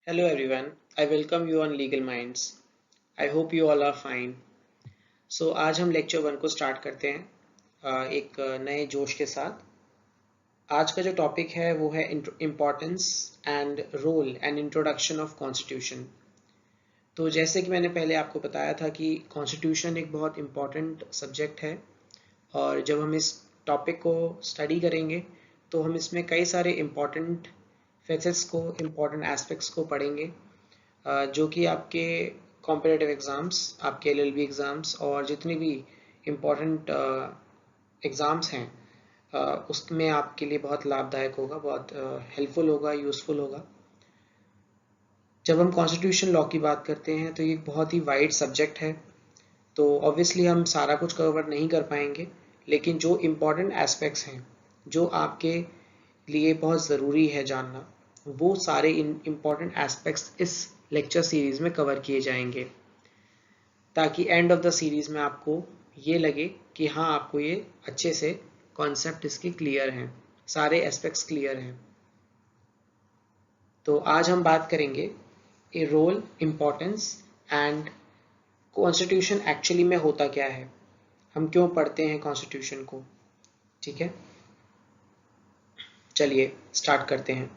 Hello everyone, I welcome you on Legal Minds. I hope you all are fine. So आज हम lecture 1 को start करते हैं एक नए जोश के साथ। आज का जो टॉपिक है वो है importance and role and introduction of constitution. तो जैसे कि मैंने पहले आपको बताया था कि कॉन्स्टिट्यूशन एक बहुत इम्पॉर्टेंट सब्जेक्ट है और जब हम इस टॉपिक को स्टडी करेंगे तो हम इसमें कई सारे इम्पॉर्टेंट फेसेट्स को इम्पॉर्टेंट एस्पेक्ट्स को पढ़ेंगे जो कि आपके कॉम्पिटिटिव एग्ज़ाम्स, आपके एलएलबी एग्ज़ाम्स और जितनी भी इम्पोर्टेंट एग्ज़ाम्स हैं उसमें आपके लिए बहुत लाभदायक होगा, बहुत हेल्पफुल होगा, यूज़फुल होगा। जब हम कॉन्स्टिट्यूशन लॉ की बात करते हैं तो ये एक बहुत ही वाइड सब्जेक्ट है, तो ऑब्वियसली हम सारा कुछ कवर नहीं कर पाएंगे, लेकिन जो इम्पोर्टेंट एस्पेक्ट्स हैं जो आपके लिए बहुत ज़रूरी है जानना, वो सारे इम्पोर्टेंट एस्पेक्ट्स इस लेक्चर सीरीज़ में कवर किए जाएंगे ताकि एंड ऑफ द सीरीज़ में आपको ये लगे कि हाँ, आपको ये अच्छे से कॉन्सेप्ट इसके क्लियर हैं, सारे एस्पेक्ट्स क्लियर हैं। तो आज हम बात करेंगे a role, importance and constitution actually में होता क्या है, हम क्यों पढ़ते हैं कॉन्स्टिट्यूशन को। ठीक है, चलिए स्टार्ट करते हैं।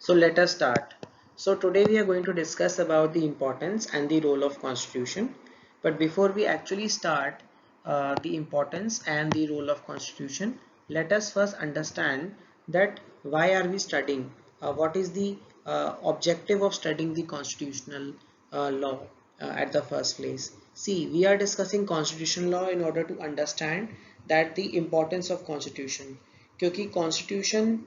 So let us start. So today we are going to discuss about the importance and the role of constitution. But before we actually start the importance and the role of constitution, let us first understand that why are we studying? What is the objective of studying the constitutional law at the first place? See, we are discussing constitutional law in order to understand that the importance of constitution. क्योंकि constitution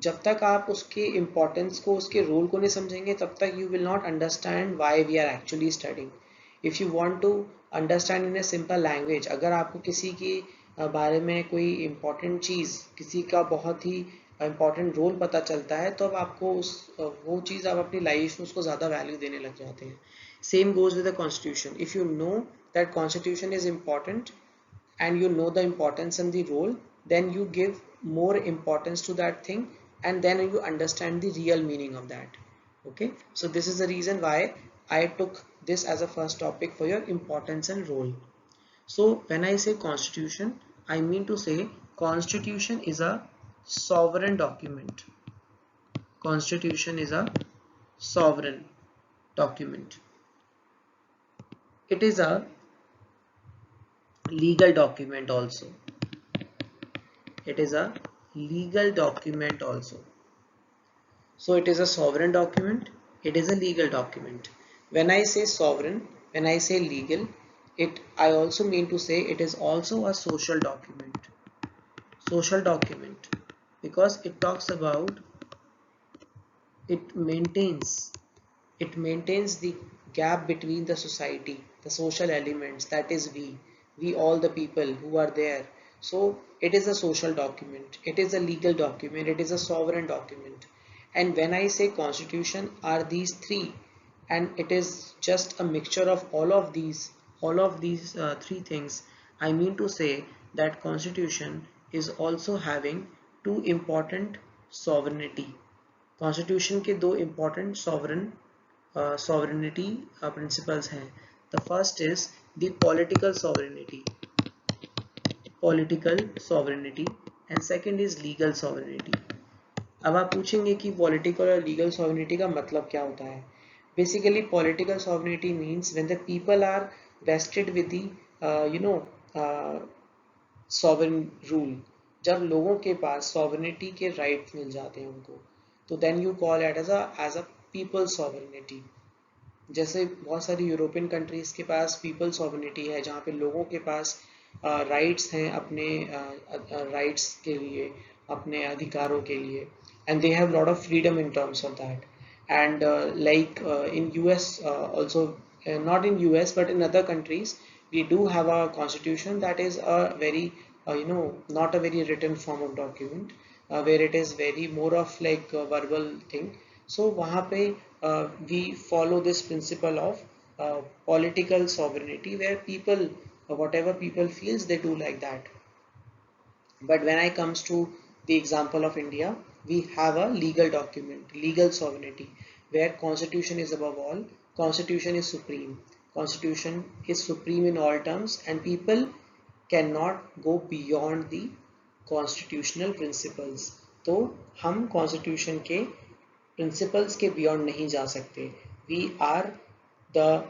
जब तक आप उसके importance को, उसके role को नहीं समझेंगे, तब तक you will not understand why we are actually studying. If you want to understand in a simple language, अगर आपको किसी के बारे में कोई इम्पोर्टेंट चीज़, किसी का बहुत ही इम्पोर्टेंट रोल पता चलता है, तो अब आपको उस वो चीज़ आप अपनी लाइफ में उसको ज़्यादा वैल्यू देने लग जाते हैं। Same goes with the constitution. If you know that constitution is important and you know the importance and the role, then you give more importance to that thing, and then you understand the real meaning of that. Okay, so this is the reason why I took this as a first topic for your importance and role. So when I say constitution, I mean to say constitution is a sovereign document. Constitution is a sovereign document. It is a legal document also. It is a legal document also. So it is a sovereign document, it is a legal document. When I say sovereign, when I say legal, I also mean to say it is also a social document. Social document, because it talks about, it maintains the gap between the society, the social elements, that is we all the people who are there. So it is a social document, it is a legal document, it is a sovereign document. And when I say constitution are these three, and it is just a mixture of all of these three things, I mean to say that constitution is also having two important sovereignty. Constitution के दो important sovereignty principles हैं। The first is the political sovereignty and second is legal sovereignty. अब आप पूछेंगे कि political और legal sovereignty का मतलब क्या होता है। Basically political sovereignty means when the people are vested with the sovereign rule, जब लोगों के पास सॉवरेनिटी के राइट मिल जाते हैं उनको, तो then you call it as a people sovereignty. जैसे बहुत सारी यूरोपियन कंट्रीज के पास पीपल सॉवरेनिटी है, जहाँ पे लोगों के पास राइट्स हैं अपने राइट्स के लिए, अपने अधिकारों के लिए, and they have lot of freedom in terms of that. And like in US also, not in US but in other countries, we do have a constitution that is a very not a very written form of document, where it is very more of like a verbal thing. So वहाँ पे we follow this principle of political sovereignty, where people, whatever people feels, they do like that. But when I comes to the example of India, we have a legal document, legal sovereignty, where constitution is above all, constitution is supreme, constitution is supreme in all terms, and people cannot go beyond the constitutional principles. तो हम constitution के principles के beyond नहीं जा सकते. We are the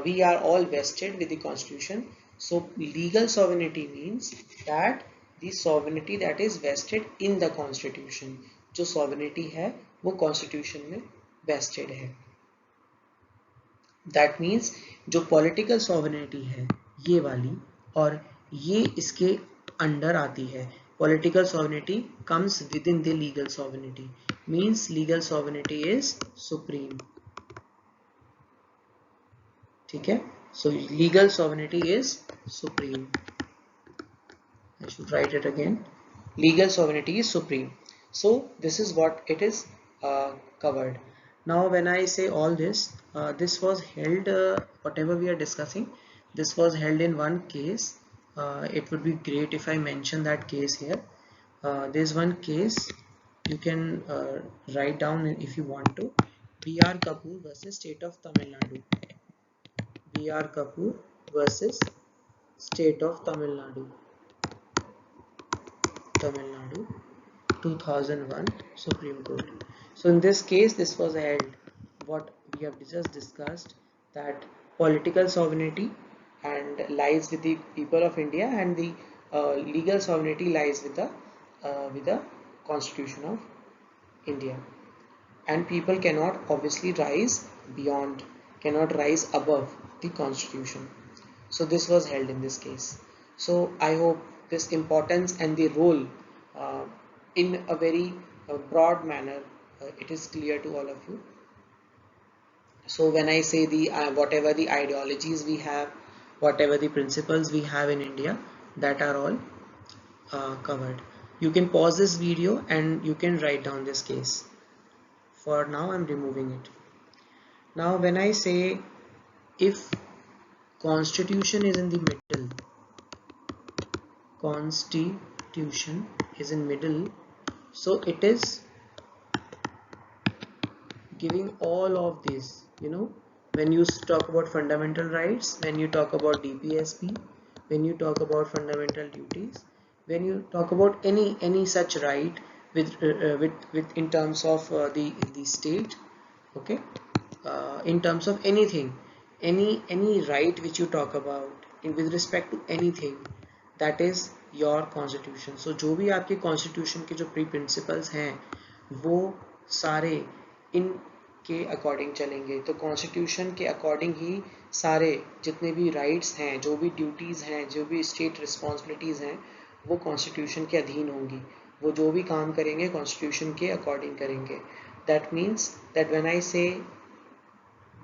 we are all vested with the constitution. So legal sovereignty means that the sovereignty that is vested in the constitution. जो sovereignty है वो constitution में vested है. That means जो political sovereignty है ये वाली, और ये इसके अंडर आती है. Political sovereignty comes within the legal sovereignty, means legal sovereignty is supreme. ठीक है, so legal sovereignty is supreme. I should write it again. Legal sovereignty is supreme. So this is what it is covered. Now when I say all this, this was held, whatever we are discussing, this was held in one case. It would be great if I mention that case here. There's one case you can write down if you want to. B.R. Kapoor versus State of Tamil Nadu. B.R. Kapoor versus State of Tamil Nadu. Tamil Nadu 2001 Supreme Court. So in this case, this was held. What we have just discussed, that political sovereignty and lies with the people of India, and the legal sovereignty lies with the Constitution of India. And people cannot obviously rise beyond, cannot rise above the Constitution. So this was held in this case. So I hope this importance and the role in a very broad manner it is clear to all of you. So when I say the whatever the ideologies we have, whatever the principles we have in India, that are all covered. You can pause this video and you can write down this case. For now I'm removing it. Now when I say if Constitution is in the middle, Constitution is in middle, so it is giving all of this, when you talk about fundamental rights, when you talk about DPSP, when you talk about fundamental duties, when you talk about any such right with in terms of the state, okay, in terms of anything, any right which you talk about with respect to anything, that is your constitution. So जो भी आपके constitution के जो principles हैं वो सारे इन के according चलेंगे. तो कॉन्स्टिट्यूशन के अकॉर्डिंग ही सारे जितने भी राइट्स हैं, जो भी ड्यूटीज़ हैं, जो भी स्टेट रिस्पॉन्सिबिलिटीज़ हैं, वो कॉन्स्टिट्यूशन के अधीन होंगी. वो जो भी काम करेंगे कॉन्स्टिट्यूशन के अकॉर्डिंग करेंगे. That means that when I say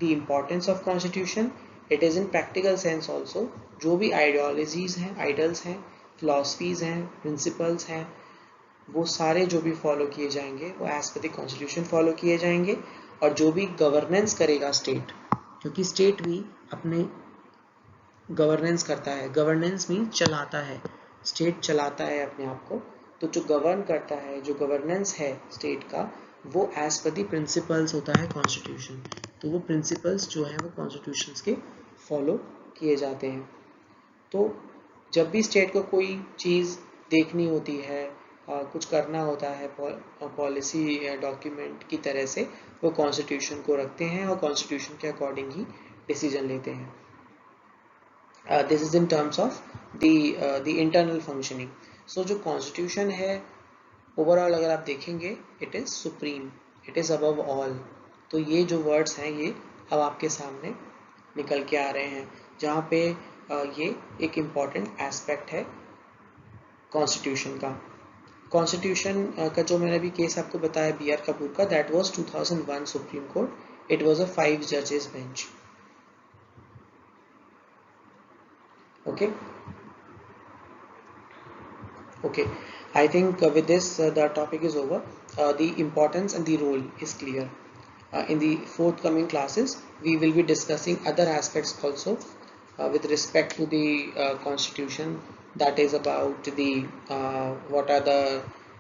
the importance of constitution, it is in practical sense also. जो भी आइडियोलॉजीज़ हैं, आइडल्स हैं, फिलॉसफीज़ हैं, प्रिंसिपल्स हैं, वो सारे जो भी फॉलो किए जाएंगे वो as per the constitution follow किए जाएंगे. और जो भी गवर्नेंस करेगा स्टेट, क्योंकि स्टेट भी अपने गवर्नेंस करता है. गवर्नेंस मीन चलाता है, स्टेट चलाता है अपने आप को. तो जो गवर्न करता है, जो गवर्नेंस है स्टेट का, वो एज पर द प्रिंसिपल्स होता है कॉन्स्टिट्यूशन. तो वो प्रिंसिपल्स जो है वो कॉन्स्टिट्यूशंस के फॉलो किए जाते हैं. तो जब भी स्टेट को कोई चीज़ देखनी होती है, कुछ करना होता है पॉलिसी डॉक्यूमेंट की तरह से, वो कॉन्स्टिट्यूशन को रखते हैं और कॉन्स्टिट्यूशन के अकॉर्डिंग ही डिसीजन लेते हैं. This is in terms of the internal functioning. So जो कॉन्स्टिट्यूशन है ओवरऑल अगर आप देखेंगे, it is supreme, it is above all. तो ये जो वर्ड्स हैं ये अब आपके सामने निकल के आ रहे हैं, जहाँ पे ये एक इम्पॉर्टेंट एस्पेक्ट है कॉन्स्टिट्यूशन का. कॉन्स्टिट्यूशन का जो मैंने अभी केस आपको बताया बी आर कपूर का, that was 2001 supreme court. It was a 5 जजेस bench. okay I think with this the topic is over. The importance and the role is clear. In the forthcoming classes we will be discussing other aspects also with respect to the constitution, that is about the what are the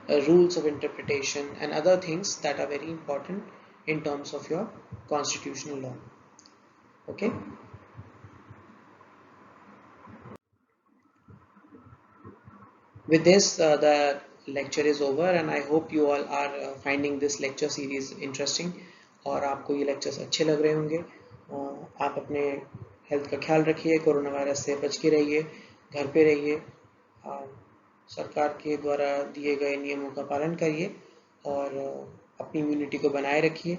rules of interpretation and other things that are very important in terms of your constitutional law. Okay. With this, the lecture is over and I hope you all are finding this lecture series interesting और आपको ये lectures अच्छे लग रहे होंगे। आप अपने health का ख्याल रखिए, कोरोना वायरस से बच के रहिए, घर पे रहिए, सरकार के द्वारा दिए गए नियमों का पालन करिए और अपनी इम्यूनिटी को बनाए रखिए,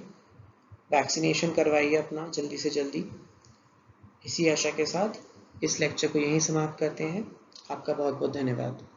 वैक्सीनेशन करवाइए अपना जल्दी से जल्दी। इसी आशा के साथ इस लेक्चर को यहीं समाप्त करते हैं। आपका बहुत बहुत धन्यवाद।